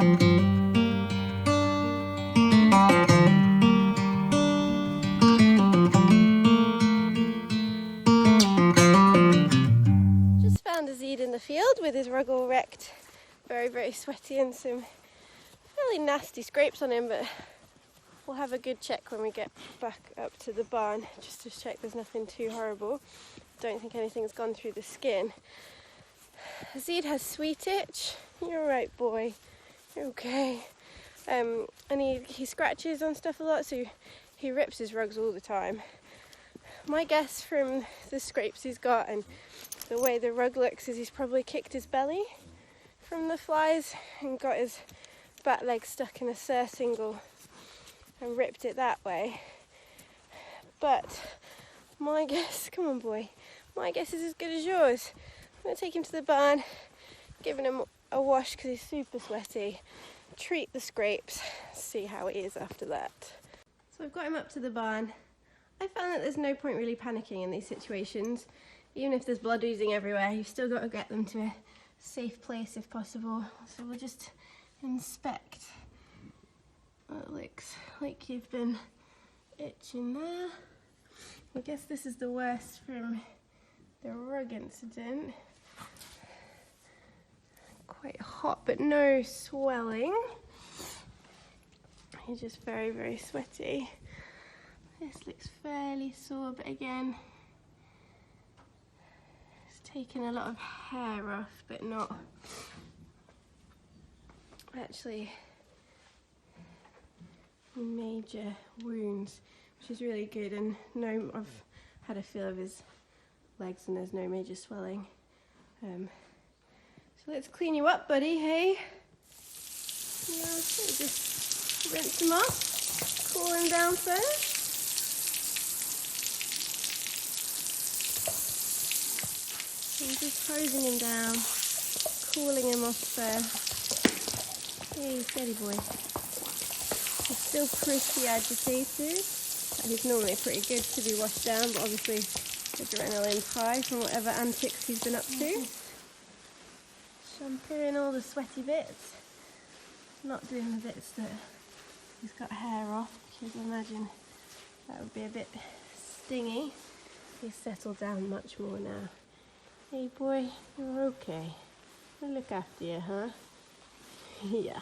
Just found Azid in the field with his rug all wrecked, very, very sweaty and some fairly nasty scrapes on him, but we'll have a good check when we get back up to the barn, just to check there's nothing too horrible. Don't think anything's gone through the skin. Azid has sweet itch. You're right, boy. You're okay. And he scratches on stuff a lot, so he rips his rugs all the time. My guess from the scrapes he's got and the way the rug looks is he's probably kicked his belly from the flies and got his back leg stuck in a surcingle and ripped it that way. But my guess, come on boy, my guess is as good as yours. I'm going to take him to the barn, giving him a wash because he's super sweaty, treat the scrapes, see how it is after that. So I've got him up to the barn. I found that there's no point really panicking in these situations. Even if there's blood oozing everywhere, you've still got to get them to a safe place if possible. So we'll just inspect. It looks like you've been itching there. I guess this is the worst from the rug incident. Quite hot, but no swelling. He's just very, very sweaty. This looks fairly sore, but again, it's taken a lot of hair off, but not actually major wounds, which is really good. And no, I've had a feel of his legs and there's no major swelling. So let's clean you up, buddy, hey? Yeah, just rinse him off, cool him down first. I'm just hosing him down, cooling him off first. Hey, steady boy. He's still pretty agitated. He's normally pretty good to be washed down, but obviously adrenaline's high from whatever antics he's been up to. Shampooing all the sweaty bits. Not doing the bits that he's got hair off, because I imagine that would be a bit stingy. He's settled down much more now. Hey boy, you're okay. I'll look after you, huh? Yeah.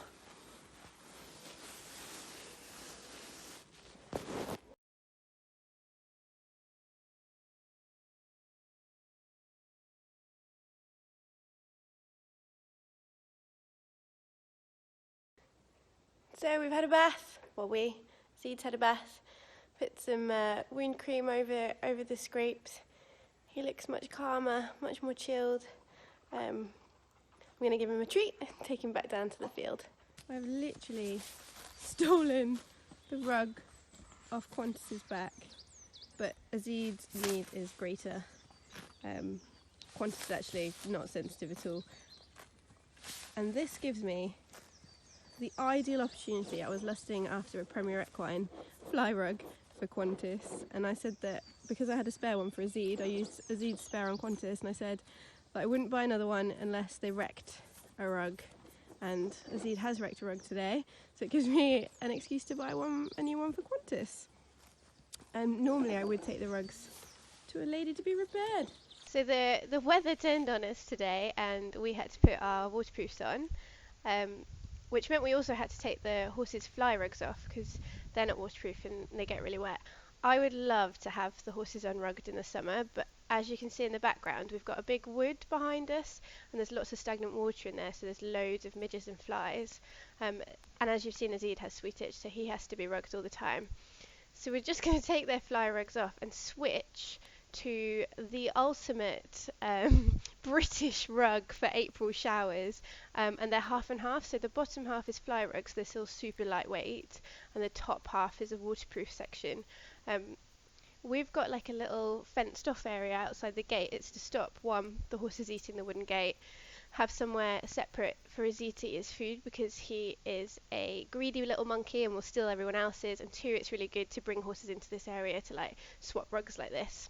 So we've had a bath. Well, Azid's had a bath. Put some wound cream over the scrapes. He looks much calmer, much more chilled. I'm going to give him a treat and take him back down to the field. I've literally stolen the rug off Qantas's back, but Azid's need is greater. Qantas is actually not sensitive at all. And this gives me the ideal opportunity. I was lusting after a Premier Equine fly rug for Qantas, and I said that because I had a spare one for Azid, I used Azid's spare on Qantas, and I said that I wouldn't buy another one unless they wrecked a rug, and Azid has wrecked a rug today, so it gives me an excuse to buy a new one for Qantas. And normally I would take the rugs to a lady to be repaired. So the weather turned on us today, and we had to put our waterproofs on, which meant we also had to take the horses' fly rugs off because they're not waterproof and they get really wet. I would love to have the horses unrugged in the summer, but as you can see in the background, we've got a big wood behind us and there's lots of stagnant water in there, so there's loads of midges and flies. And as you've seen, Azid has sweet itch, so he has to be rugged all the time. So we're just going to take their fly rugs off and switch to the ultimate British rug for April showers, and they're half and half. So the bottom half is fly rugs, they're still super lightweight, and the top half is a waterproof section. We've got like a little fenced off area outside the gate. It's to stop, one, the horses eating the wooden gate, have somewhere separate for Azid to eat his food because he is a greedy little monkey and will steal everyone else's, and two, it's really good to bring horses into this area to like swap rugs like this.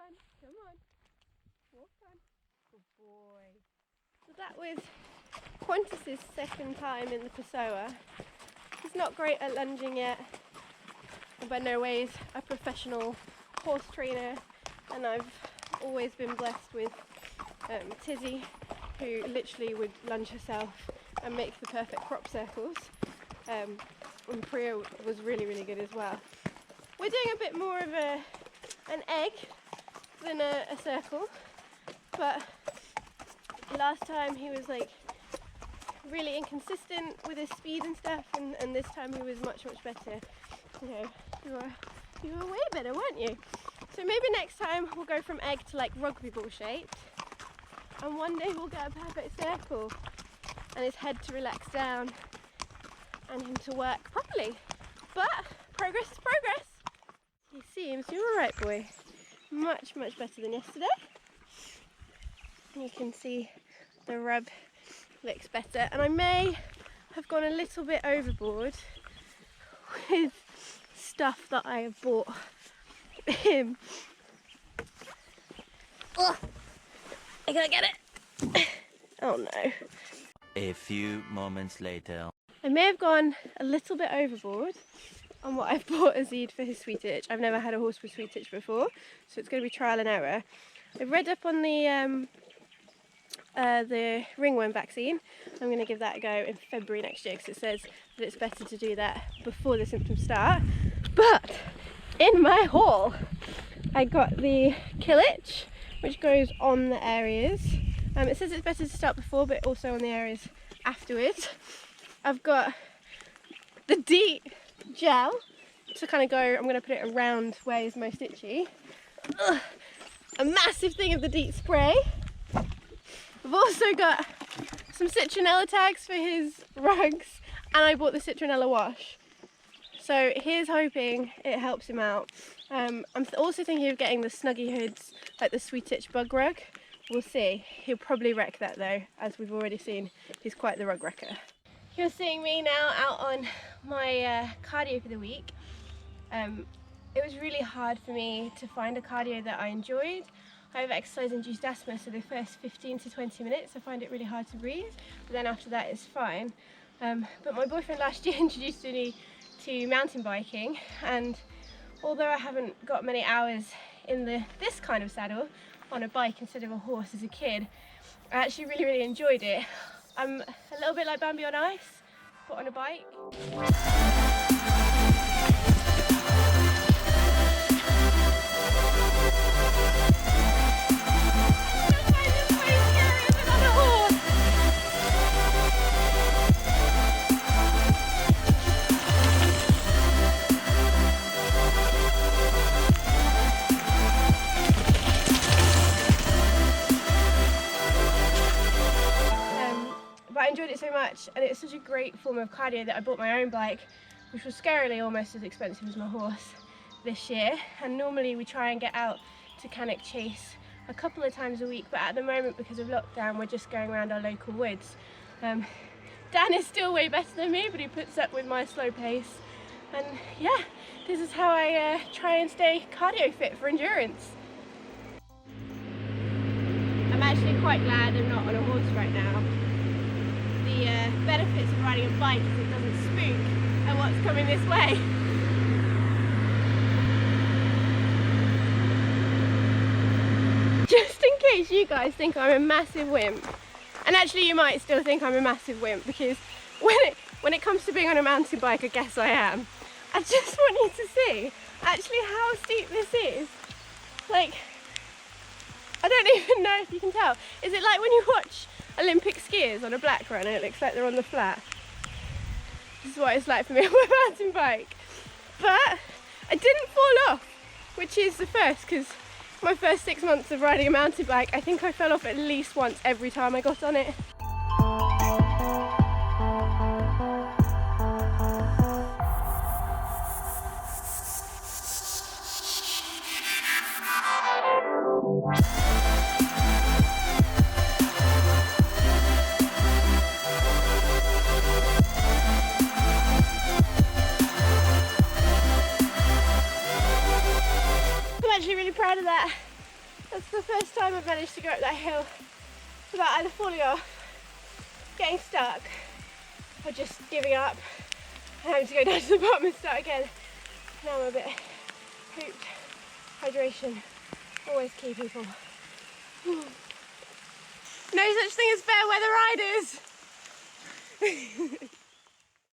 on, come on. Walk on. Good boy. So that was Qantas's second time in the Pessoa. He's not great at lunging yet. I'm by no ways a professional horse trainer, and I've always been blessed with Tizzy, who literally would lunge herself and make the perfect crop circles. And Priya was really, really good as well. We're doing a bit more of an egg than a circle, but last time he was like really inconsistent with his speed and stuff, and this time he was much better. You know, you were way better, weren't you? So maybe next time we'll go from egg to like rugby ball shaped, and one day we'll get a perfect circle and his head to relax down and him to work properly. But progress is progress. He seems you're all right, boy. Much better than yesterday. You can see the rub looks better, and I may have gone a little bit overboard with stuff that I have bought him. Oh, I gotta get it. Oh no. A few moments later. I may have gone a little bit overboard on what I've bought Azid for his sweet itch. I've never had a horse with sweet itch before, so it's going to be trial and error. I've read up on the ringworm vaccine. I'm going to give that a go in February next year, because it says that it's better to do that before the symptoms start. But in my haul, I got the kill itch, which goes on the areas. It says it's better to start before, but also on the areas afterwards. I've got the DEET gel to kind of go, I'm going to put it around where he's most itchy. Ugh. A massive thing of the DEET spray. I've also got some citronella tags for his rugs, and I bought the citronella wash. So here's hoping it helps him out. I'm also thinking of getting the Snuggy Hoods, like the sweet itch bug rug. We'll see. He'll probably wreck that though, as we've already seen. He's quite the rug wrecker. You're seeing me now out on my cardio for the week. It was really hard for me to find a cardio that I enjoyed. I have exercise-induced asthma, so the first 15 to 20 minutes I find it really hard to breathe, but then after that it's fine. But my boyfriend last year introduced me to mountain biking, and although I haven't got many hours in this kind of saddle on a bike instead of a horse as a kid, I actually really enjoyed it. I'm a little bit like Bambi on ice, but on a bike. But I enjoyed it so much, and it's such a great form of cardio that I bought my own bike, which was scarily almost as expensive as my horse this year. And normally we try and get out to Cannock chase a couple of times a week, but at the moment, because of lockdown, we're just going around our local woods. Dan is still way better than me, but he puts up with my slow pace. And yeah, this is how I try and stay cardio fit for endurance. I'm actually quite glad I'm not on a horse right now. The benefits of riding a bike is it doesn't spook at what's coming this way. Just in case you guys think I'm a massive wimp, and actually you might still think I'm a massive wimp, because when it comes to being on a mountain bike, I guess I am. I just want you to see actually how steep this is. Like, I don't even know if you can tell. Is it like when you watch Olympic skiers on a black run and it looks like they're on the flat? This is what it's like for me on my mountain bike. But I didn't fall off, which is the first, because my first 6 months of riding a mountain bike, I think I fell off at least once every time I got on it. I'm actually really proud of that. That's the first time I've managed to go up that hill without either falling off, getting stuck, or just giving up and having to go down to the bottom and start again. Now I'm a bit pooped. Hydration, always key, people. No such thing as fair weather riders.